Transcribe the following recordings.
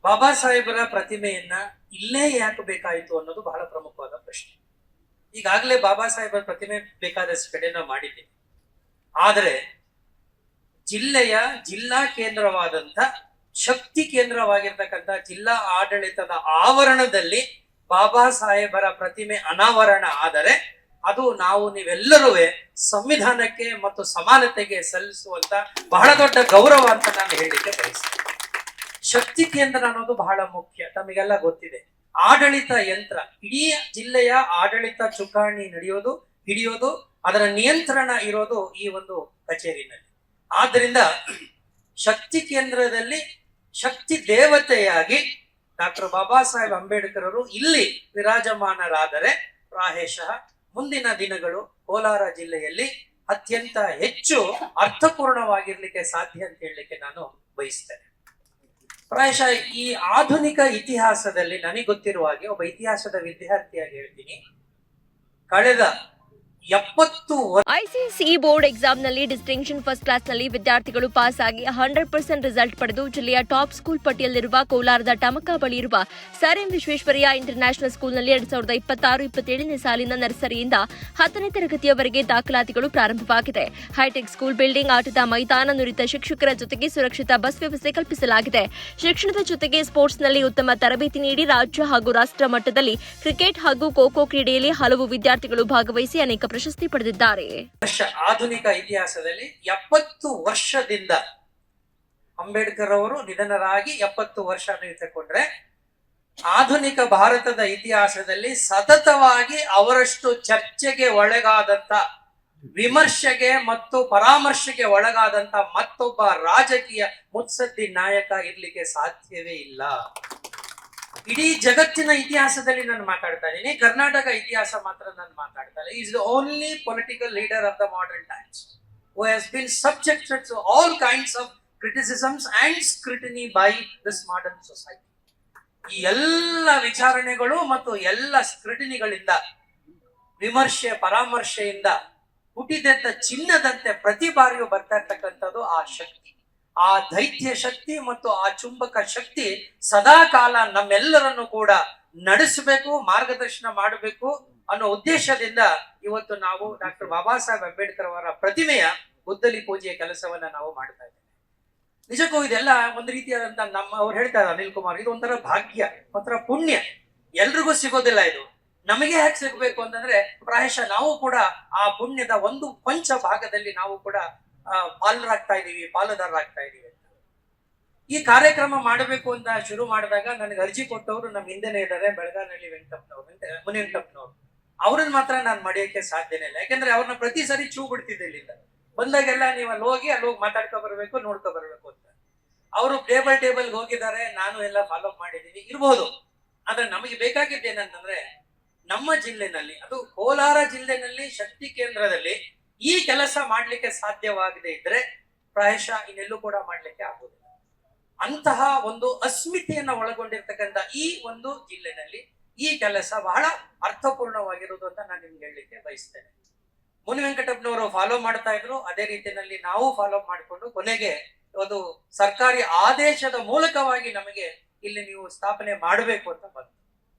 ಬಾಬಾ ಸಾಹೇಬರ ಪ್ರತಿಮೆಯನ್ನ ಇಲ್ಲೇ ಯಾಕೆ ಬೇಕಾಯಿತು ಅನ್ನೋದು ಬಹಳ ಪ್ರಮುಖವಾದ ಪ್ರಶ್ನೆ. ಈಗಾಗಲೇ ಬಾಬಾ ಸಾಹೇಬರ ಪ್ರತಿಮೆ ಬೇಕಾದಷ್ಟು ಕಡೆ ನಾವು ಮಾಡಿದ್ದೀವಿ. ಆದರೆ ಜಿಲ್ಲೆಯ ಜಿಲ್ಲಾ ಕೇಂದ್ರವಾದಂತ ಶಕ್ತಿ ಕೇಂದ್ರವಾಗಿರ್ತಕ್ಕಂಥ ಜಿಲ್ಲಾ ಆಡಳಿತದ ಆವರಣದಲ್ಲಿ ಬಾಬಾ ಸಾಹೇಬರ ಪ್ರತಿಮೆ ಅನಾವರಣ ಆದರೆ ಅದು ನಾವು ನೀವೆಲ್ಲರೂ ಸಂವಿಧಾನಕ್ಕೆ ಮತ್ತು ಸಮಾನತೆಗೆ ಸಲ್ಲಿಸುವಂತ ಬಹಳ ದೊಡ್ಡ ಗೌರವ ಅಂತ ನಾನು ಹೇಳಲಿಕ್ಕೆ ಬಯಸ್ತೇನೆ. ಶಕ್ತಿ ಕೇಂದ್ರ ಅನ್ನೋದು ಬಹಳ ಮುಖ್ಯ. ತಮಗೆಲ್ಲ ಗೊತ್ತಿದೆ, ಆಡಳಿತ ಯಂತ್ರ, ಇಡೀ ಜಿಲ್ಲೆಯ ಆಡಳಿತ ಚುಕ್ಕಾಣಿ ಹಿಡಿಯೋದು ಅದರ ನಿಯಂತ್ರಣ ಇರೋದು ಈ ಒಂದು ಕಚೇರಿನಲ್ಲಿ. ಆದ್ರಿಂದ ಶಕ್ತಿ ಕೇಂದ್ರದಲ್ಲಿ ಶಕ್ತಿ ದೇವತೆಯಾಗಿ ಡಾಕ್ಟರ್ ಬಾಬಾ ಸಾಹೇಬ್ ಅಂಬೇಡ್ಕರ್ ಅವರು ಇಲ್ಲಿ ವಿರಾಜಮಾನರಾದರೆ ಪ್ರಾಯಶಃ ಮುಂದಿನ ದಿನಗಳು ಕೋಲಾರ ಜಿಲ್ಲೆಯಲ್ಲಿ ಅತ್ಯಂತ ಹೆಚ್ಚು ಅರ್ಥಪೂರ್ಣವಾಗಿರ್ಲಿಕ್ಕೆ ಸಾಧ್ಯ ಅಂತ ಹೇಳಲಿಕ್ಕೆ ನಾನು ಬಯಸ್ತೇನೆ. ಪ್ರಾಯಶಃ ಈ ಆಧುನಿಕ ಇತಿಹಾಸದಲ್ಲಿ ನನಗೆ ಗೊತ್ತಿರುವ ಹಾಗೆ ಒಬ್ಬ ಇತಿಹಾಸದ ವಿದ್ಯಾರ್ಥಿಯಾಗಿ ಹೇಳ್ತೀನಿ, ಕಳೆದ 70 ಐಸಿಎಸ್ಇ ಬೋರ್ಡ್ ಎಕ್ಸಾಮ್ನಲ್ಲಿ ಡಿಸ್ಟಿಂಕ್ಷನ್ ಫಸ್ಟ್ ಕ್ಲಾಸ್ನಲ್ಲಿ ವಿದ್ಯಾರ್ಥಿಗಳು ಪಾಸ್ ಆಗಿ 100% ರಿಸಲ್ಟ್ ಪಡೆದು ಜಿಲ್ಲೆಯ ಟಾಪ್ ಸ್ಕೂಲ್ ಪಟ್ಟಿಯಲ್ಲಿರುವ ಕೋಲಾರದ ಟಮಕ ಬಳಿ ಇರುವ ಸರ್ ಎಂ ವಿಶ್ವೇಶ್ವರಯ್ಯ ಇಂಟರ್ನ್ಯಾಷನಲ್ ಸ್ಕೂಲ್ನಲ್ಲಿ 2026-27ನೇ ಸಾಲಿನ ನರ್ಸರಿಯಿಂದ 10ನೇ ತರಗತಿಯವರೆಗೆ ದಾಖಲಾತಿಗಳು ಪ್ರಾರಂಭವಾಗಿದೆ. ಹೈಟೆಕ್ ಸ್ಕೂಲ್ ಬಿಲ್ಡಿಂಗ್, ಆಟದ ಮೈದಾನ, ನುರಿತ ಶಿಕ್ಷಕರ ಜೊತೆಗೆ ಸುರಕ್ಷಿತ ಬಸ್ ವ್ಯವಸ್ಥೆ ಕಲ್ಪಿಸಲಾಗಿದೆ. ಶಿಕ್ಷಣದ ಜೊತೆಗೆ ಸ್ಪೋರ್ಟ್ಸ್ನಲ್ಲಿ ಉತ್ತಮ ತರಬೇತಿ ನೀಡಿ ರಾಜ್ಯ ಹಾಗೂ ರಾಷ್ಟ್ರ ಮಟ್ಟದಲ್ಲಿ ಕ್ರಿಕೆಟ್ ಹಾಗೂ ಖೋ ಖೋ ಕ್ರೀಡೆಯಲ್ಲಿ ಹಲವು ವಿದ್ಯಾರ್ಥಿಗಳು ಭಾಗವಹಿಸಿ ಅನೇಕ ಪ್ರಶಸ್ತಿ ಪಡೆದಿದ್ದಾರೆ. ಆಧುನಿಕ ಇತಿಹಾಸದಲ್ಲಿ 70 ವರ್ಷದಿಂದ ಅಂಬೇಡ್ಕರ್ ಅವರು ನಿಧನರಾಗಿ 70 ವರ್ಷ ತೆಗೆದುಕೊಂಡ್ರೆ ಆಧುನಿಕ ಭಾರತದ ಇತಿಹಾಸದಲ್ಲಿ ಸತತವಾಗಿ ಅವರಷ್ಟು ಚರ್ಚೆಗೆ ಒಳಗಾದಂತ, ವಿಮರ್ಶೆಗೆ ಮತ್ತು ಪರಾಮರ್ಶೆಗೆ ಒಳಗಾದಂತ ಮತ್ತೊಬ್ಬ ರಾಜಕೀಯ ಮುತ್ಸದ್ದಿ ನಾಯಕ ಇರ್ಲಿಕ್ಕೆ ಸಾಧ್ಯವೇ ಇಲ್ಲ. ಇಡೀ ಜಗತ್ತಿನ ಇತಿಹಾಸದಲ್ಲಿ ನಾನು ಮಾತಾಡ್ತಾ ಇದ್ದೀನಿ, ಕರ್ನಾಟಕ ಇತಿಹಾಸ ಮಾತ್ರ ನಾನು ಮಾತಾಡ್ತಾ ಇಲ್ಲ. Is the only political leader of the modern times who has been subjected to all kinds of criticisms and scrutiny by this modern society. ಈ ಎಲ್ಲ ವಿಚಾರಣೆಗಳು ಮತ್ತು ಎಲ್ಲ ಸ್ಕ್ರಿಟಿನಿಗಳಿಂದ, ವಿಮರ್ಶೆ ಪರಾಮರ್ಶೆಯಿಂದ ಹುಟ್ಟಿದಂತ ಚಿನ್ನದಂತೆ ಪ್ರತಿ ಬಾರಿಯೂ ಬರ್ತಾ ಇರ್ತಕ್ಕಂಥದ್ದು ಆ ಶಕ್ತಿ, ಆ ದೈತ್ಯ ಶಕ್ತಿ ಮತ್ತು ಆ ಚುಂಬಕ ಶಕ್ತಿ ಸದಾ ಕಾಲ ನಮ್ಮೆಲ್ಲರನ್ನು ಕೂಡ ನಡೆಸಬೇಕು, ಮಾರ್ಗದರ್ಶನ ಮಾಡಬೇಕು ಅನ್ನೋ ಉದ್ದೇಶದಿಂದ ಇವತ್ತು ನಾವು ಡಾಕ್ಟರ್ ಬಾಬಾ ಸಾಹೇಬ್ ಅಂಬೇಡ್ಕರ್ ಅವರ ಪ್ರತಿಮೆಯ ಗುದ್ದಲಿ ಪೂಜೆಯ ಕೆಲಸವನ್ನ ನಾವು ಮಾಡ್ತಾ ಇದ್ದೇವೆ. ನಿಜಕ್ಕೂ ಇದೆಲ್ಲ ಒಂದು ರೀತಿಯಾದಂತ ಅವ್ರು ಹೇಳ್ತಾರೆ ಅನಿಲ್ ಕುಮಾರ್, ಇದು ಒಂಥರ ಭಾಗ್ಯ, ಒಂಥರ ಪುಣ್ಯ, ಎಲ್ರಿಗೂ ಸಿಗೋದಿಲ್ಲ. ಇದು ನಮಗೆ ಹೇಗೆ ಸಿಗಬೇಕು ಅಂತಂದ್ರೆ ಪ್ರಾಯಶಃ ನಾವು ಕೂಡ ಆ ಪುಣ್ಯದ ಒಂದು ಪಂಚ ಭಾಗದಲ್ಲಿ ನಾವು ಕೂಡ ಪಾಲುದಾರರಾಗ್ತಾ ಇದೀವಿ. ಈ ಕಾರ್ಯಕ್ರಮ ಮಾಡಬೇಕು ಅಂತ ಶುರು ಮಾಡಿದಾಗ ನನಗೆ ಅರ್ಜಿ ಕೊಟ್ಟವರು ನಮ್ಮ ಹಿಂದೆನೆ ಇದ್ದಾರೆ, ಬೆಳಗಾನಹಳ್ಳಿ ಮುನಿವೆಂಕಟಪ್ಪನವರು. ಅವ್ರನ್ನ ಮಾತ್ರ ನಾನು ಮಡಿಯಕ್ಕೆ ಸಾಧ್ಯನೇ ಇಲ್ಲ, ಯಾಕಂದ್ರೆ ಅವ್ರನ್ನ ಪ್ರತಿ ಸರಿ ಚೂ ಬಿಡ್ತಿದ್ದೆ ಇಲ್ಲಿಂದ ಬಂದಾಗೆಲ್ಲ ನೀವು ಅಲ್ಲಿ ಹೋಗಿ ಮಾತಾಡ್ಕೊ ಬರ್ಬೇಕು, ನೋಡ್ಕೊ ಬರ್ಬೇಕು ಅಂತ. ಅವರು ಟೇಬಲ್ಗೆ ಹೋಗಿದ್ದಾರೆ, ನಾನು ಎಲ್ಲ ಫಾಲೋ ಮಾಡಿದೀನಿ ಇರ್ಬೋದು. ಆದ್ರೆ ನಮಗೆ ಬೇಕಾಗಿದ್ದೇನಂತಂದ್ರೆ ನಮ್ಮ ಜಿಲ್ಲೆನಲ್ಲಿ, ಅದು ಕೋಲಾರ ಜಿಲ್ಲೆನಲ್ಲಿ ಶಕ್ತಿ ಕೇಂದ್ರದಲ್ಲಿ ಈ ಕೆಲಸ ಮಾಡ್ಲಿಕ್ಕೆ ಸಾಧ್ಯವಾಗದೆ ಇದ್ರೆ ಪ್ರಾಯಶಃ ಇನ್ನೆಲ್ಲೂ ಕೂಡ ಮಾಡ್ಲಿಕ್ಕೆ ಆಗುದಿಲ್ಲ. ಅಂತಹ ಒಂದು ಅಸ್ಮಿತೆಯನ್ನ ಒಳಗೊಂಡಿರ್ತಕ್ಕಂಥ ಈ ಒಂದು ಜಿಲ್ಲೆನಲ್ಲಿ ಈ ಕೆಲಸ ಬಹಳ ಅರ್ಥಪೂರ್ಣವಾಗಿರುವುದು ಅಂತ ನಾನು ನಿಮ್ಗೆ ಹೇಳಲಿಕ್ಕೆ ಬಯಸ್ತೇನೆ. ಮುನಿವೆಂಕಟಪ್ಪನವರು ಫಾಲೋ ಮಾಡ್ತಾ ಇದ್ರು, ಅದೇ ರೀತಿಯಲ್ಲಿ ನಾವು ಫಾಲೋ ಮಾಡಿಕೊಂಡು ಕೊನೆಗೆ ಒಂದು ಸರ್ಕಾರಿ ಆದೇಶದ ಮೂಲಕವಾಗಿ ನಮಗೆ ಇಲ್ಲಿ ನೀವು ಸ್ಥಾಪನೆ ಮಾಡಬೇಕು ಅಂತ ಬಂತು.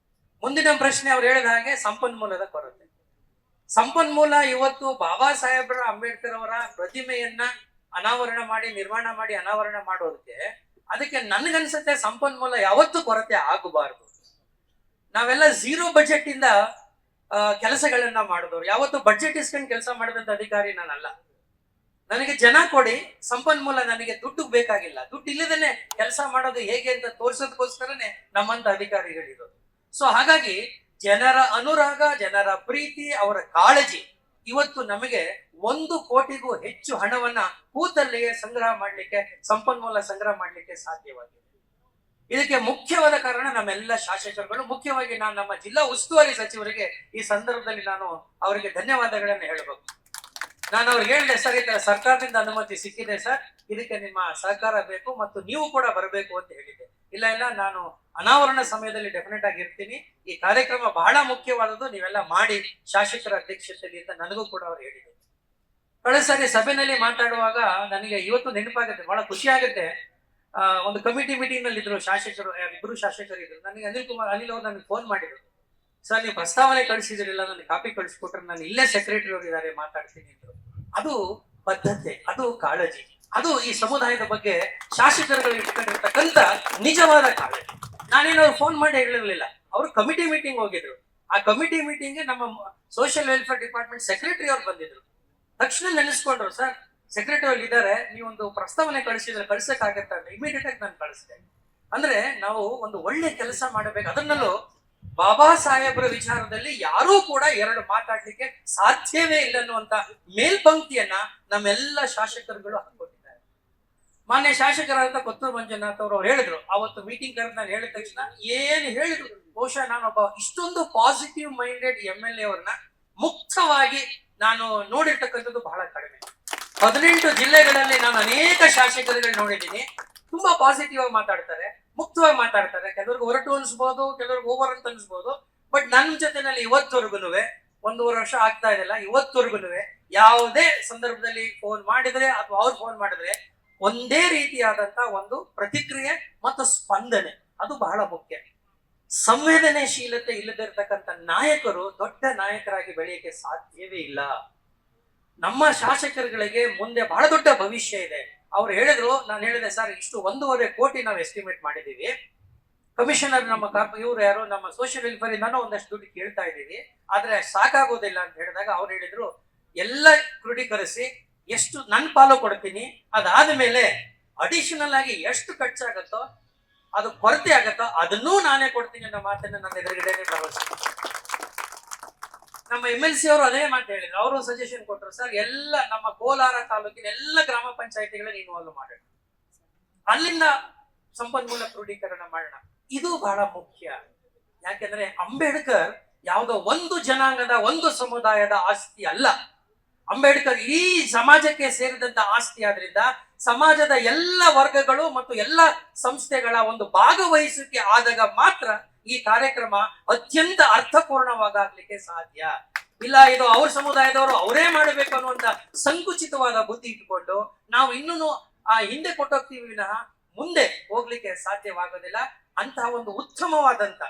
ಮುಂದಿನ ಪ್ರಶ್ನೆ ಅವ್ರು ಹೇಳಿದ ಹಾಗೆ ಸಂಪನ್ಮೂಲದ ಕೊರತೆ. ಸಂಪನ್ಮೂಲ ಇವತ್ತು ಬಾಬಾ ಸಾಹೇಬ್ರ ಅಂಬೇಡ್ಕರ್ ಅವರ ಪ್ರತಿಮೆಯನ್ನ ಅನಾವರಣ ಮಾಡಿ, ನಿರ್ಮಾಣ ಮಾಡಿ, ಅನಾವರಣ ಮಾಡೋದಕ್ಕೆ ಅದಕ್ಕೆ ನನ್ಗನ್ಸುತ್ತೆ ಸಂಪನ್ಮೂಲ ಯಾವತ್ತೂ ಕೊರತೆ ಆಗಬಾರದು. ನಾವೆಲ್ಲ ಝೀರೋ ಬಜೆಟ್ ಇಂದ ಕೆಲಸಗಳನ್ನ ಮಾಡಿದವರು, ಯಾವತ್ತು ಬಜೆಟ್ ಇಸ್ಕೊಂಡು ಕೆಲಸ ಮಾಡಿದಂತ ಅಧಿಕಾರಿ ನಾನಲ್ಲ. ನನಗೆ ಜನ ಕೊಡಿ, ಸಂಪನ್ಮೂಲ ನನಗೆ ದುಡ್ಡು ಬೇಕಾಗಿಲ್ಲ. ದುಡ್ಡು ಇಲ್ಲದೇನೆ ಕೆಲಸ ಮಾಡೋದು ಹೇಗೆ ಅಂತ ತೋರ್ಸೋದಕ್ಕೋಸ್ಕರನೇ ನಮ್ಮಂತ ಅಧಿಕಾರಿಗಳಿರೋದು. ಸೊ ಹಾಗಾಗಿ ಜನರ ಅನುರಾಗ, ಜನರ ಪ್ರೀತಿ, ಅವರ ಕಾಳಜಿ ಇವತ್ತು ನಮಗೆ 1 ಕೋಟಿಗೂ ಹೆಚ್ಚು ಹಣವನ್ನ ಕೂತಲ್ಲಿಯೇ ಸಂಗ್ರಹ ಮಾಡ್ಲಿಕ್ಕೆ, ಸಂಪನ್ಮೂಲ ಸಂಗ್ರಹ ಮಾಡ್ಲಿಕ್ಕೆ ಸಾಧ್ಯವಾಗಿದೆ. ಇದಕ್ಕೆ ಮುಖ್ಯವಾದ ಕಾರಣ ನಮ್ಮೆಲ್ಲ ಶಾಸಕರುಗಳು, ಮುಖ್ಯವಾಗಿ ನಾನು ನಮ್ಮ ಜಿಲ್ಲಾ ಉಸ್ತುವಾರಿ ಸಚಿವರಿಗೆ ಈ ಸಂದರ್ಭದಲ್ಲಿ ನಾನು ಅವರಿಗೆ ಧನ್ಯವಾದಗಳನ್ನು ಹೇಳಬೇಕು. ನಾನು ಅವ್ರಿಗೆ ಹೇಳಿದೆ, ಸರ್ ಈ ಸರ್ಕಾರದಿಂದ ಅನುಮತಿ ಸಿಕ್ಕಿದೆ ಸರ್, ಇದಕ್ಕೆ ನಿಮ್ಮ ಸಹಕಾರ ಬೇಕು ಮತ್ತು ನೀವು ಕೂಡ ಬರಬೇಕು ಅಂತ ಹೇಳಿದೆ. ಇಲ್ಲ ನಾನು ಅನಾವರಣ ಸಮಯದಲ್ಲಿ ಡೆಫಿನೆಟ್ ಆಗಿ ಇರ್ತೀನಿ, ಈ ಕಾರ್ಯಕ್ರಮ ಬಹಳ ಮುಖ್ಯವಾದದ್ದು, ನೀವೆಲ್ಲ ಮಾಡಿ ಶಾಸಕರ ಅಧ್ಯಕ್ಷತೆಯಲ್ಲಿ ಅಂತ ನನಗೂ ಕೂಡ ಅವ್ರು ಹೇಳಿದೆ. ಕಳೆದ ಸಾರಿ ಸಭೆಯಲ್ಲಿ ಮಾತಾಡುವಾಗ ನನಗೆ ಇವತ್ತು ನೆನಪಾಗುತ್ತೆ, ಬಹಳ ಖುಷಿ ಆಗುತ್ತೆ. ಒಂದು ಕಮಿಟಿ ಮೀಟಿಂಗ್ ನಲ್ಲಿ ಇದ್ರು ಶಾಸಕರು, ಇಬ್ರು ಶಾಸಕರು ಇದ್ರು. ನನಗೆ ಅನಿಲ್ ಅವ್ರು ನನಗೆ ಫೋನ್ ಮಾಡಿದ್ರು, ಸರ್ ನೀವು ಪ್ರಸ್ತಾವನೆ ಕಳಿಸಿದ್ರಿಲ್ಲ, ನನಗೆ ಕಾಪಿ ಕಳಿಸ್ಕೊಟ್ರೆ ನಾನು ಇಲ್ಲೇ ಸೆಕ್ರೆಟರಿ ಅವರು ಇದ್ದಾರೆ ಮಾತಾಡ್ತೀನಿ ಅಂದ್ರು. ಅದು ಬದ್ಧತೆ, ಅದು ಕಾಳಜಿ, ಅದು ಈ ಸಮುದಾಯದ ಬಗ್ಗೆ ಶಾಸಕರುಗಳು ಇಟ್ಕೊಂಡಿರ್ತಕ್ಕಂಥ ನಿಜವಾದ ಕಾಳಜಿ. ನಾನೇನೋ ಫೋನ್ ಮಾಡಿ ಹೇಳಿರ್ಲಿಲ್ಲ, ಅವರು ಕಮಿಟಿ ಮೀಟಿಂಗ್ ಹೋಗಿದ್ರು. ಆ ಕಮಿಟಿ ಮೀಟಿಂಗ್ ನಮ್ಮ ಸೋಷಿಯಲ್ ವೆಲ್ಫೇರ್ ಡಿಪಾರ್ಟ್ಮೆಂಟ್ ಸೆಕ್ರೆಟರಿ ಅವ್ರು ಬಂದಿದ್ರು. ತಕ್ಷಣ ನೆನೆಸ್ಕೊಂಡ್ರು, ಸರ್ ಸೆಕ್ರೆಟರಿ ಅವ್ರು ಇದ್ದಾರೆ, ನೀವೊಂದು ಪ್ರಸ್ತಾವನೆ ಕಳಿಸಿದ್ರೆ ಕಳ್ಸಕ್ಕಾಗತ್ತ ಅಂತ ಇಮಿಡಿಯೇಟ್ ಆಗಿ ನಾನು ಕಳಿಸಿದೆ. ಅಂದ್ರೆ ನಾವು ಒಂದು ಒಳ್ಳೆ ಕೆಲಸ ಮಾಡಬೇಕು. ಅದನ್ನಲ್ಲೂ ಬಾಬಾ ಸಾಹೇಬ್ರ ವಿಚಾರದಲ್ಲಿ ಯಾರೂ ಕೂಡ ಎರಡು ಮಾತಾಡ್ಲಿಕ್ಕೆ ಸಾಧ್ಯವೇ ಇಲ್ಲ ಅನ್ನುವಂತ ಮೇಲ್ಪಂಕ್ತಿಯನ್ನ ನಮ್ಮೆಲ್ಲ ಶಾಸಕರುಗಳು ಹಾಕೊಂಡಿದ್ದಾರೆ. ಮಾನ್ಯ ಶಾಸಕರಾದ ಕೊತ್ತೂರು ಮಂಜುನಾಥ್ ಅವರು ಹೇಳಿದ್ರು, ಅವತ್ತು ಮೀಟಿಂಗ್ ಕರೆದು ನಾನು ಹೇಳಿದ ತಕ್ಷಣ ಏನು ಹೇಳಿದ್ರು, ಬಹುಶಃ ನಾನೊಬ್ಬ ಇಷ್ಟೊಂದು ಪಾಸಿಟಿವ್ ಮೈಂಡೆಡ್ MLA ಅವ್ರನ್ನ ಮುಕ್ತವಾಗಿ ನಾನು ನೋಡಿರ್ತಕ್ಕಂಥದ್ದು ಬಹಳ ಕಡಿಮೆ. 18 ಜಿಲ್ಲೆಗಳಲ್ಲಿ ನಾನು ಅನೇಕ ಶಾಸಕರುಗಳು ನೋಡಿದ್ದೀನಿ, ತುಂಬಾ ಪಾಸಿಟಿವ್ ಆಗಿ ಮಾತಾಡ್ತಾರೆ, ಮುಕ್ತವಾಗಿ ಮಾತಾಡ್ತಾರೆ. ಕೆಲವ್ರಿಗೆ ಹೊರಟು ಅನ್ಸ್ಬೋದು, ಕೆಲವ್ರಿಗೆ ಓವರ್ ಅಂತ ಅನ್ಸ್ಬೋದು. ಬಟ್ ನನ್ನ ಜೊತೆನಲ್ಲಿ ಇವತ್ತವರೆಗೂ 1.5 ವರ್ಷ ಆಗ್ತಾ ಇದೆಲ್ಲ, ಇವತ್ತವರೆಗೂ ಯಾವುದೇ ಸಂದರ್ಭದಲ್ಲಿ ಫೋನ್ ಮಾಡಿದ್ರೆ ಅಥವಾ ಅವ್ರು ಫೋನ್ ಮಾಡಿದ್ರೆ ಒಂದೇ ರೀತಿಯಾದಂತ ಒಂದು ಪ್ರತಿಕ್ರಿಯೆ ಮತ್ತು ಸ್ಪಂದನೆ, ಅದು ಬಹಳ ಮುಖ್ಯ. ಸಂವೇದನಾಶೀಲತೆ ಇಲ್ಲದಿರ್ತಕ್ಕಂಥ ನಾಯಕರು ದೊಡ್ಡ ನಾಯಕರಾಗಿ ಬೆಳೆಯಕ್ಕೆ ಸಾಧ್ಯವೇ ಇಲ್ಲ. ನಮ್ಮ ಶಾಸಕರುಗಳಿಗೆ ಮುಂದೆ ಬಹಳ ದೊಡ್ಡ ಭವಿಷ್ಯ ಇದೆ. ಅವ್ರು ಹೇಳಿದ್ರು, ನಾನು ಹೇಳಿದೆ, ಸರ್ ಇಷ್ಟು 1.5 ಕೋಟಿ ನಾವು ಎಸ್ಟಿಮೇಟ್ ಮಾಡಿದೀವಿ, ಕಮಿಷನರ್ ನಮ್ಮ ಇವ್ರು ಯಾರು ನಮ್ಮ ಸೋಷಿಯಲ್ ವೆಲ್ಫೇರ್ ಇಂದಾನು ಒಂದಷ್ಟು ದುಡ್ಡು ಕೇಳ್ತಾ ಇದ್ದೀವಿ, ಆದ್ರೆ ಸಾಕಾಗೋದಿಲ್ಲ ಅಂತ ಹೇಳಿದಾಗ ಅವ್ರು ಹೇಳಿದ್ರು, ಎಲ್ಲ ಕ್ರೋಢೀಕರಿಸಿ ಎಷ್ಟು ನನ್ನ ಪಾಲು ಕೊಡ್ತೀನಿ, ಅದಾದ ಮೇಲೆ ಅಡಿಷನಲ್ ಆಗಿ ಎಷ್ಟು ಖರ್ಚಾಗತ್ತೋ, ಅದು ಕೊರತೆ ಆಗತ್ತೋ ಅದನ್ನೂ ನಾನೇ ಕೊಡ್ತೀನಿ ಅನ್ನೋ ಮಾತನ್ನ ನನ್ನ ಎದುರುಗಡೆನೆ ಭರವಸೆ. ನಮ್ಮ MLC ಅವರು ಅದೇ ಮಾತು ಹೇಳಿದ್ರು. ಅವರು ಸಜೆಷನ್ ಕೊಟ್ಟರು, ಸರ್ ಎಲ್ಲ ನಮ್ಮ ಕೋಲಾರ ತಾಲೂಕಿನ ಎಲ್ಲ ಗ್ರಾಮ ಪಂಚಾಯತಿಗಳನ್ನ ಇನ್ವಾಲ್ವ್ ಮಾಡೋಣ, ಅಲ್ಲಿಂದ ಸಂಪನ್ಮೂಲ ಕ್ರೋಢೀಕರಣ ಮಾಡೋಣ. ಇದು ಬಹಳ ಮುಖ್ಯ. ಯಾಕೆಂದ್ರೆ ಅಂಬೇಡ್ಕರ್ ಯಾವುದೋ ಒಂದು ಜನಾಂಗದ ಒಂದು ಸಮುದಾಯದ ಆಸ್ತಿ ಅಲ್ಲ. ಅಂಬೇಡ್ಕರ್ ಈ ಸಮಾಜಕ್ಕೆ ಸೇರಿದಂತ ಆಸ್ತಿ ಆದ್ರಿಂದ ಸಮಾಜದ ಎಲ್ಲ ವರ್ಗಗಳು ಮತ್ತು ಎಲ್ಲ ಸಂಸ್ಥೆಗಳ ಒಂದು ಭಾಗವಹಿಸುವಿಕೆ ಆದಾಗ ಮಾತ್ರ ಈ ಕಾರ್ಯಕ್ರಮ ಅತ್ಯಂತ ಅರ್ಥಪೂರ್ಣವಾಗಲಿಕ್ಕೆ ಸಾಧ್ಯ. ಇಲ್ಲ ಇದು ಅವ್ರ ಸಮುದಾಯದವರು ಅವರೇ ಮಾಡಬೇಕು ಅನ್ನುವಂತ ಸಂಕುಚಿತವಾದ ಬುದ್ಧಿ ಇಟ್ಕೊಂಡು ನಾವು ಇನ್ನೂ ಆ ಹಿಂದೆ ಕೊಟ್ಟೋಗ್ತೀವಿ ವಿನಃ ಮುಂದೆ ಹೋಗ್ಲಿಕ್ಕೆ ಸಾಧ್ಯವಾಗೋದಿಲ್ಲ. ಅಂತಹ ಒಂದು ಉತ್ತಮವಾದಂತ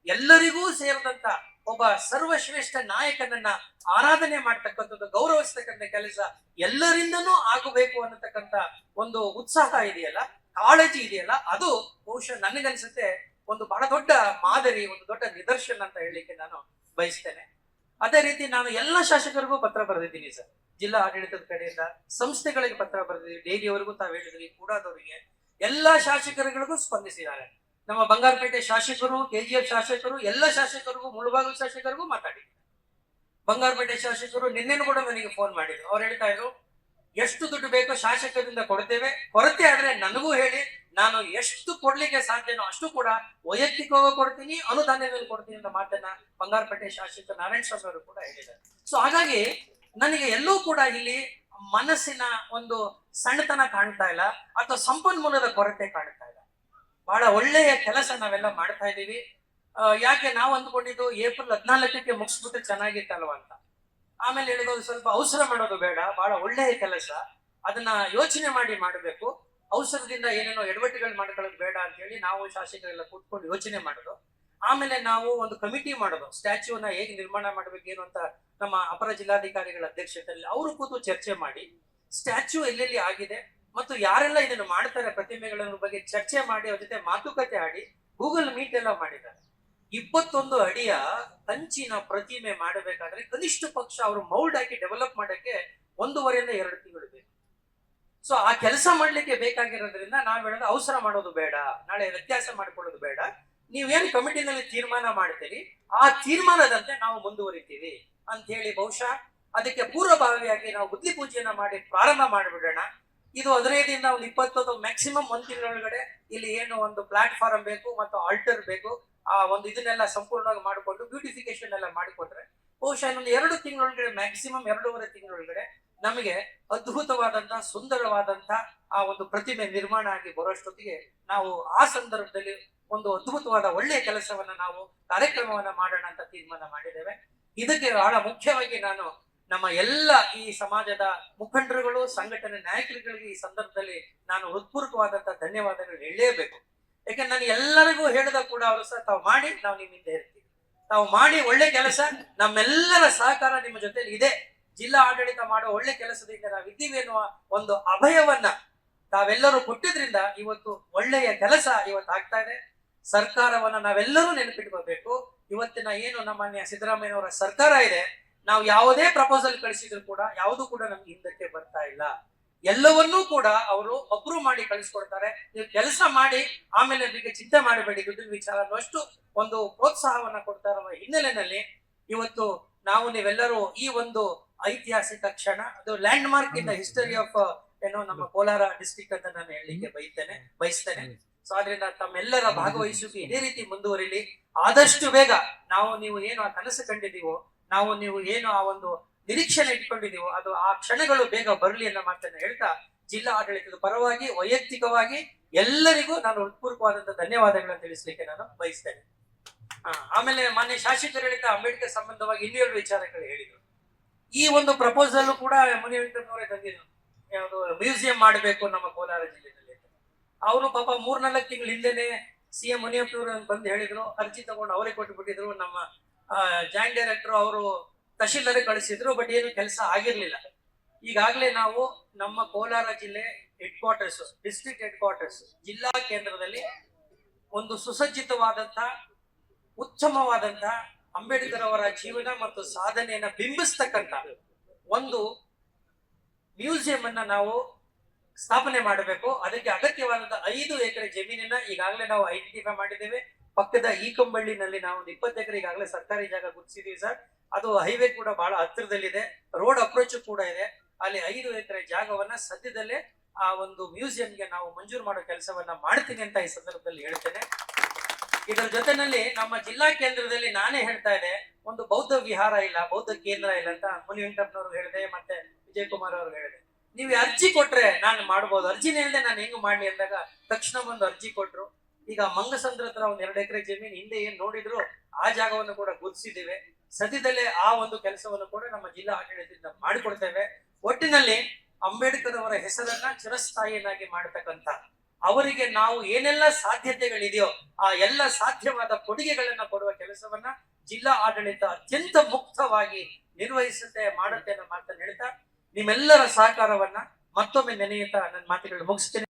ಎಲ್ಲರಿಗೂ ಸೇರಿದಂತ ಒಬ್ಬ ಸರ್ವಶ್ರೇಷ್ಠ ನಾಯಕನನ್ನ ಆರಾಧನೆ ಮಾಡ್ತಕ್ಕಂಥದ್ದು, ಗೌರವಿಸ್ತಕ್ಕಂಥ ಕೆಲಸ ಎಲ್ಲರಿಂದನೂ ಆಗಬೇಕು ಅನ್ನತಕ್ಕಂಥ ಒಂದು ಉತ್ಸಾಹ ಇದೆಯಲ್ಲ, ಕಾಳಜಿ ಇದೆಯಲ್ಲ, ಅದು ಬಹುಶಃ ನನಗನ್ಸುತ್ತೆ ಒಂದು ಬಹಳ ದೊಡ್ಡ ಮಾದರಿ, ಒಂದು ದೊಡ್ಡ ನಿದರ್ಶನ ಅಂತ ಹೇಳಲಿಕ್ಕೆ ನಾನು ಬಯಸ್ತೇನೆ. ಅದೇ ರೀತಿ ನಾನು ಎಲ್ಲ ಶಾಸಕರಿಗೂ ಪತ್ರ ಬರೆದಿದ್ದೀನಿ ಸರ್, ಜಿಲ್ಲಾ ಆಡಳಿತದ ಕಡೆಯಿಂದ ಸಂಸ್ಥೆಗಳಿಗೆ ಪತ್ರ ಬರೆದಿದ್ದೀನಿ, ಡೈರಿಯವರೆಗೂ ತಾವು ಹೇಳಿದ್ರಿ, ಕೂಡಾದವರಿಗೆ ಎಲ್ಲ ಶಾಸಕರುಗಳಿಗೂ ಸ್ಪಂದಿಸಿದ್ದಾರೆ. ನಮ್ಮ ಬಂಗಾರಪೇಟೆ ಶಾಸಕರು, KGF ಶಾಸಕರು, ಎಲ್ಲ ಶಾಸಕರಿಗೂ, ಮುಳಬಾಗಿಲು ಶಾಸಕರಿಗೂ ಮಾತಾಡಿದ್ರು. ಬಂಗಾರಪೇಟೆ ಶಾಸಕರು ನಿನ್ನೆನೂ ಕೂಡ ನನಗೆ ಫೋನ್ ಮಾಡಿದ್ರು. ಅವ್ರು ಹೇಳ್ತಾ ಇದ್ರು, ಎಷ್ಟು ದುಡ್ಡು ಬೇಕೋ ಶಾಸಕರಿಂದ ಕೊಡ್ತೇವೆ, ಕೊರತೆ ಆದ್ರೆ ನನಗೂ ಹೇಳಿ, ನಾನು ಎಷ್ಟು ಕೊಡ್ಲಿಕ್ಕೆ ಸಾಧ್ಯನೋ ಅಷ್ಟು ಕೂಡ ವೈಯಕ್ತಿಕವಾಗಿ ಕೊಡ್ತೀನಿ, ಅನುದಾನದಲ್ಲಿ ಕೊಡ್ತೀನಿ ಅಂತ ಮಾತನ್ನ ಬಂಗಾರಪೇಟೆ ಶಾಸಕ ನಾರಾಯಣ ಸ್ವಾಮಿ ಅವರು ಕೂಡ ಹೇಳಿದ್ದಾರೆ. ಸೊ ಹಾಗಾಗಿ ನನಗೆ ಎಲ್ಲೂ ಕೂಡ ಇಲ್ಲಿ ಮನಸ್ಸಿನ ಒಂದು ಸಣ್ಣತನ ಕಾಣ್ತಾ ಇಲ್ಲ ಅಥವಾ ಸಂಪನ್ಮೂಲದ ಕೊರತೆ ಕಾಣ್ತಾ ಇಲ್ಲ. ಬಹಳ ಒಳ್ಳೆಯ ಕೆಲಸ ನಾವೆಲ್ಲ ಮಾಡ್ತಾ ಇದ್ದೀವಿ. ಯಾಕೆ ನಾವು ಅಂದ್ಕೊಂಡಿದ್ದು ಏಪ್ರಿಲ್ 14ಕ್ಕೆ ಮುಗಿಸ್ಬಿಟ್ರೆ ಚೆನ್ನಾಗಿತ್ತಲ್ವ ಅಂತ. ಆಮೇಲೆ ಹೇಳಿದ್ರು ಸ್ವಲ್ಪ ಅವಸರ ಮಾಡೋದು ಬೇಡ, ಬಹಳ ಒಳ್ಳೆಯ ಕೆಲಸ, ಅದನ್ನ ಯೋಚನೆ ಮಾಡಿ ಮಾಡಬೇಕು, ಅವಸರದಿಂದ ಏನೇನೋ ಎಡವಟ್ಟುಗಳು ಮಾಡ್ಕೊಳ್ಳೋದು ಬೇಡ ಅಂತ ಹೇಳಿ ನಾವು ಶಾಸಕರೆಲ್ಲ ಕೂತ್ಕೊಂಡು ಯೋಚನೆ ಮಾಡೋದು. ಆಮೇಲೆ ನಾವು ಒಂದು ಕಮಿಟಿ ಮಾಡೋದು, ಸ್ಟ್ಯಾಚ್ಯೂನ ಹೇಗೆ ನಿರ್ಮಾಣ ಮಾಡ್ಬೇಕೇನು ಅಂತ ನಮ್ಮ ಅಪರ ಜಿಲ್ಲಾಧಿಕಾರಿಗಳ ಅಧ್ಯಕ್ಷತೆಯಲ್ಲಿ ಅವರು ಕೂತು ಚರ್ಚೆ ಮಾಡಿ, ಸ್ಟ್ಯಾಚ್ಯೂ ಎಲ್ಲೆಲ್ಲಿ ಆಗಿದೆ ಮತ್ತು ಯಾರೆಲ್ಲ ಇದನ್ನು ಮಾಡ್ತಾರೆ ಪ್ರತಿಮೆಗಳ ಬಗ್ಗೆ ಚರ್ಚೆ ಮಾಡಿ ಅವ್ರ ಜೊತೆ ಮಾತುಕತೆ ಆಡಿ ಗೂಗಲ್ ಮೀಟ್ ಎಲ್ಲ ಮಾಡಿದ್ದಾರೆ. 21 ಅಡಿಯ ಕಂಚಿನ ಪ್ರತಿಮೆ ಮಾಡಬೇಕಾದ್ರೆ ಕನಿಷ್ಠ ಪಕ್ಷ ಅವರು ಮೌಲ್ಡ್ ಹಾಕಿ ಡೆವಲಪ್ ಮಾಡಕ್ಕೆ 1.5 ಇಂದ 2 ತಿಂಗಳು ಬೇಕು. ಸೊ ಆ ಕೆಲಸ ಮಾಡ್ಲಿಕ್ಕೆ ಬೇಕಾಗಿರೋದ್ರಿಂದ ನಾವ್ ಹೇಳೋದು ಅವಸರ ಮಾಡೋದು ಬೇಡ, ನಾಳೆ ವ್ಯತ್ಯಾಸ ಮಾಡ್ಕೊಳ್ಳೋದು ಬೇಡ, ನೀವೇನ್ ಕಮಿಟಿನಲ್ಲಿ ತೀರ್ಮಾನ ಮಾಡ್ತೀರಿ ಆ ತೀರ್ಮಾನದಂತೆ ನಾವು ಮುಂದುವರಿತೀವಿ ಅಂತ ಹೇಳಿ ಬಹುಶಃ ಅದಕ್ಕೆ ಪೂರ್ವಭಾವಿಯಾಗಿ ನಾವು ಬುದ್ಧಿ ಪೂಜೆಯನ್ನ ಮಾಡಿ ಪ್ರಾರಂಭ ಮಾಡಿಬಿಡೋಣ. ಇದು 15ರಿಂದ ಒಂದು 20 ಮ್ಯಾಕ್ಸಿಮಮ್ 1 ತಿಂಗಳೊಳಗಡೆ ಇಲ್ಲಿ ಏನು ಒಂದು ಪ್ಲಾಟ್ಫಾರ್ಮ್ ಬೇಕು ಮತ್ತು ಆಲ್ಟರ್ ಬೇಕು, ಆ ಒಂದು ಇದನ್ನೆಲ್ಲ ಸಂಪೂರ್ಣವಾಗಿ ಮಾಡಿಕೊಂಡು ಬ್ಯೂಟಿಫಿಕೇಶನ್ ಎಲ್ಲ ಮಾಡಿಕೊಟ್ರೆ ಬಹುಶಃ ಇನ್ನೊಂದು 2 ತಿಂಗಳೊಳಗಡೆ, ಮ್ಯಾಕ್ಸಿಮಮ್ 2.5 ತಿಂಗಳೊಳಗಡೆ ನಮಗೆ ಅದ್ಭುತವಾದಂತಹ ಸುಂದರವಾದಂತಹ ಆ ಒಂದು ಪ್ರತಿಮೆ ನಿರ್ಮಾಣ ಆಗಿ ಬರೋಷ್ಟೊತ್ತಿಗೆ ನಾವು ಆ ಸಂದರ್ಭದಲ್ಲಿ ಒಂದು ಅದ್ಭುತವಾದ ಒಳ್ಳೆಯ ಕೆಲಸವನ್ನ ನಾವು ಕಾರ್ಯಕ್ರಮವನ್ನ ಮಾಡೋಣ ಅಂತ ತೀರ್ಮಾನ ಮಾಡಿದ್ದೇವೆ. ಇದಕ್ಕೆ ಬಹಳ ಮುಖ್ಯವಾಗಿ ನಾನು ನಮ್ಮ ಎಲ್ಲ ಈ ಸಮಾಜದ ಮುಖಂಡರುಗಳು, ಸಂಘಟನೆ ನಾಯಕರುಗಳಿಗೆ ಈ ಸಂದರ್ಭದಲ್ಲಿ ನಾನು ಹೃತ್ಪೂರ್ವಕವಾದಂತ ಧನ್ಯವಾದಗಳು ಹೇಳಲೇಬೇಕು. ಯಾಕಂದ್ರೆ ನಾನು ಎಲ್ಲರಿಗೂ ಹೇಳಿದ ಕೂಡ ಅವರು ಸಹ ತಾವು ಮಾಡಿ, ನಾವು ನಿಮ್ಮಿಂದ ಇರ್ತೀವಿ, ತಾವು ಮಾಡಿ ಒಳ್ಳೆ ಕೆಲಸ, ನಮ್ಮೆಲ್ಲರ ಸಹಕಾರ ನಿಮ್ಮ ಜೊತೆಲಿ ಇದೆ, ಜಿಲ್ಲಾ ಆಡಳಿತ ಮಾಡೋ ಒಳ್ಳೆ ಕೆಲಸದಿಂದ ನಾವಿದ್ದೀವಿ ಎನ್ನುವ ಒಂದು ಅಭಯವನ್ನ ತಾವೆಲ್ಲರೂ ಕೊಟ್ಟಿದ್ರಿಂದ ಇವತ್ತು ಒಳ್ಳೆಯ ಕೆಲಸ ಇವತ್ತು ಆಗ್ತಾ ಇದೆ. ಸರ್ಕಾರವನ್ನ ನಾವೆಲ್ಲರೂ ನೆನಪಿಟ್ಕೋಬೇಕು. ಇವತ್ತಿನ ಏನು ನಮ್ಮನ್ಯ ಸಿದ್ದರಾಮಯ್ಯನವರ ಸರ್ಕಾರ ಇದೆ, ನಾವು ಯಾವುದೇ ಪ್ರಪೋಸಲ್ ಕಳಿಸಿದ್ರು ಕೂಡ ಯಾವುದು ಕೂಡ ನಮ್ಗೆ ಹಿಂದಕ್ಕೆ ಬರ್ತಾ ಇಲ್ಲ. ಎಲ್ಲವನ್ನೂ ಕೂಡ ಅವರು ಅಪ್ರೂವ್ ಮಾಡಿ ಕಳಿಸ್ಕೊಡ್ತಾರೆ. ನೀವು ಕೆಲಸ ಮಾಡಿ ಆಮೇಲೆ ನಿಮಗೆ ಚಿಂತೆ ಮಾಡಬೇಡಿ ದುಡ್ಡಿನ ವಿಚಾರ ಅನ್ನುವಷ್ಟು ಒಂದು ಪ್ರೋತ್ಸಾಹವನ್ನ ಕೊಡ್ತಾ ಇರುವ ಹಿನ್ನೆಲೆಯಲ್ಲಿ ಇವತ್ತು ನಾವು ನೀವೆಲ್ಲರೂ ಈ ಒಂದು ಐತಿಹಾಸಿಕ ಕ್ಷಣ, ಅದು land mark in the history of ಏನೋ ನಮ್ಮ ಕೋಲಾರ ಡಿಸ್ಟ್ರಿಕ್ಟ್ ಅಂತ ನಾನು ಹೇಳಲಿಕ್ಕೆ ಬಯಸ್ತೇನೆ. ಸೊ ಆದ್ರಿಂದ ತಮ್ಮೆಲ್ಲರ ಭಾಗವಹಿಸುವಿಕೆ ಇದೇ ರೀತಿ ಮುಂದುವರಿಲಿ. ಆದಷ್ಟು ಬೇಗ ನಾವು ನೀವು ಏನು ಆ ಕನಸು ಕಂಡಿದ್ದೀವೋ, ನಾವು ನೀವು ಏನು ಆ ಒಂದು ನಿರೀಕ್ಷಣೆ ಇಟ್ಕೊಂಡಿದೀವೋ, ಅದು ಆ ಕ್ಷಣಗಳು ಬೇಗ ಬರಲಿ ಅನ್ನೋ ಮಾತನ್ನ ಹೇಳ್ತಾ, ಜಿಲ್ಲಾ ಆಡಳಿತದ ಪರವಾಗಿ ವೈಯಕ್ತಿಕವಾಗಿ ಎಲ್ಲರಿಗೂ ನಾನು ಹೃತ್ಪೂರ್ವಕವಾದಂತಹ ಧನ್ಯವಾದಗಳನ್ನು ತಿಳಿಸ್ಲಿಕ್ಕೆ ನಾನು ಬಯಸ್ತೇನೆ. ಆಮೇಲೆ ಮಾನ್ಯ ಶಾಸಕರು ಹೇಳಿದ ಅಂಬೇಡ್ಕರ್ ಸಂಬಂಧವಾಗಿ ಇನ್ನೆರಡು ವಿಚಾರಗಳು ಹೇಳಿದ್ರು. ಈ ಒಂದು ಪ್ರಪೋಸಲ್ ಕೂಡ ಮುನಿವೆಂಕಟಪ್ಪನವರೇ ತಂದಿದ್ರು, ಯಾವುದು ಮ್ಯೂಸಿಯಂ ಮಾಡಬೇಕು ನಮ್ಮ ಕೋಲಾರ ಜಿಲ್ಲೆಯಲ್ಲಿ. ಅವರು ಪಾಪ 3-4 ತಿಂಗಳ ಹಿಂದೆನೆ CM ಮುನಿಯಪ್ಪನವರು ಬಂದು ಹೇಳಿದ್ರು, ಅರ್ಜಿ ತಗೊಂಡು ಅವರೇ ಕೊಟ್ಟುಬಿಟ್ಟಿದ್ರು. ನಮ್ಮ ಜಾಯಿಂಟ್ ಡೈರೆಕ್ಟರ್ ಅವರು ತಹಶೀಲ್ದಾರ್ ಕಳಿಸಿದ್ರು, ಬಟ್ ಏನು ಕೆಲಸ ಆಗಿರ್ಲಿಲ್ಲ. ಈಗಾಗಲೇ ನಾವು ನಮ್ಮ ಕೋಲಾರ ಜಿಲ್ಲೆ head quarters, district head quarters, ಜಿಲ್ಲಾ ಕೇಂದ್ರದಲ್ಲಿ ಒಂದು ಸುಸಜ್ಜಿತವಾದಂತ ಉತ್ತಮವಾದಂತ ಅಂಬೇಡ್ಕರ್ ಅವರ ಜೀವನ ಮತ್ತು ಸಾಧನೆಯನ್ನ ಬಿಂಬಿಸ್ತಕ್ಕಂತ ಒಂದು ಮ್ಯೂಸಿಯಂ ಅನ್ನ ನಾವು ಸ್ಥಾಪನೆ ಮಾಡಬೇಕು. ಅದಕ್ಕೆ ಅಗತ್ಯವಾದಂತ 5 ಎಕರೆ ಜಮೀನನ್ನ ಈಗಾಗಲೇ ನಾವು ಐಡೆಂಟಿಫೈ ಮಾಡಿದ್ದೇವೆ. ಪಕ್ಕದ ಈಕಂಬಳ್ಳಿನಲ್ಲಿ ನಾವು 20 ಎಕರೆ ಈಗಾಗಲೇ ಸರ್ಕಾರಿ ಜಾಗ ಗುರುತಿಸಿದೀವಿ ಸರ್. ಅದು ಹೈವೇ ಕೂಡ ಬಹಳ ಹತ್ತಿರದಲ್ಲಿದೆ, ರೋಡ್ ಅಪ್ರೋಚ್ ಕೂಡ ಇದೆ. ಅಲ್ಲಿ 5 ಎಕರೆ ಜಾಗವನ್ನ ಸದ್ಯದಲ್ಲೇ ಆ ಒಂದು ಮ್ಯೂಸಿಯಂಗೆ ನಾವು ಮಂಜೂರು ಮಾಡೋ ಕೆಲಸವನ್ನ ಮಾಡ್ತೀನಿ ಅಂತ ಈ ಸಂದರ್ಭದಲ್ಲಿ ಹೇಳ್ತೇನೆ. ಇದರ ಜೊತೆನಲ್ಲಿ ನಮ್ಮ ಜಿಲ್ಲಾ ಕೇಂದ್ರದಲ್ಲಿ ನಾನೇ ಹೇಳ್ತಾ ಇದ್ದೆ, ಒಂದು ಬೌದ್ಧ ವಿಹಾರ ಇಲ್ಲ, ಬೌದ್ಧ ಕೇಂದ್ರ ಇಲ್ಲ ಅಂತ ಮುನಿವೆಂಕಟಪ್ಪನವ್ರು ಹೇಳಿದೆ, ಮತ್ತೆ ವಿಜಯ್ ಕುಮಾರ್ ಅವರು ಹೇಳಿದೆ. ನೀವು ಅರ್ಜಿ ಕೊಟ್ರೆ ನಾನು ಮಾಡ್ಬೋದು, ಅರ್ಜಿನೇ ಇಲ್ಲದೆ ನಾನು ಹೆಂಗ್ ಮಾಡ್ಲಿ ಅಂದಾಗ ತಕ್ಷಣ ಒಂದು ಅರ್ಜಿ ಕೊಟ್ರು. ಈಗ ಮಂಗಸಂದ್ರ ಹತ್ರ ಒಂದ್ 2 ಎಕರೆ ಜಮೀನು ಹಿಂದೆ ಏನ್ ನೋಡಿದ್ರು ಆ ಜಾಗವನ್ನು ಕೂಡ ಗುರುತಿಸಿದ್ದೇವೆ. ಸದ್ಯದಲ್ಲೇ ಆ ಒಂದು ಕೆಲಸವನ್ನು ಕೂಡ ನಮ್ಮ ಜಿಲ್ಲಾ ಆಡಳಿತದಿಂದ ಮಾಡಿಕೊಡ್ತೇವೆ. ಒಟ್ಟಿನಲ್ಲಿ ಅಂಬೇಡ್ಕರ್ ಅವರ ಹೆಸರನ್ನ ಚಿರಸ್ಥಾಯಿಯನ್ನಾಗಿ ಮಾಡತಕ್ಕಂತ, ಅವರಿಗೆ ನಾವು ಏನೆಲ್ಲ ಸಾಧ್ಯತೆಗಳಿದೆಯೋ ಆ ಎಲ್ಲ ಸಾಧ್ಯವಾದ ಕೊಡುಗೆಗಳನ್ನ ಕೊಡುವ ಕೆಲಸವನ್ನ ಜಿಲ್ಲಾ ಆಡಳಿತ ಅತ್ಯಂತ ಮುಕ್ತವಾಗಿ ನಿರ್ವಹಿಸುತ್ತೆ, ಮಾಡುತ್ತೆ ಅನ್ನೋ ಮಾತನ್ನು ಹೇಳ್ತಾ, ನಿಮ್ಮೆಲ್ಲರ ಸಹಕಾರವನ್ನ ಮತ್ತೊಮ್ಮೆ ನೆನೆಯುತ್ತಾ ನನ್ನ ಮಾತುಗಳು ಮುಗಿಸ್ತೇನೆ.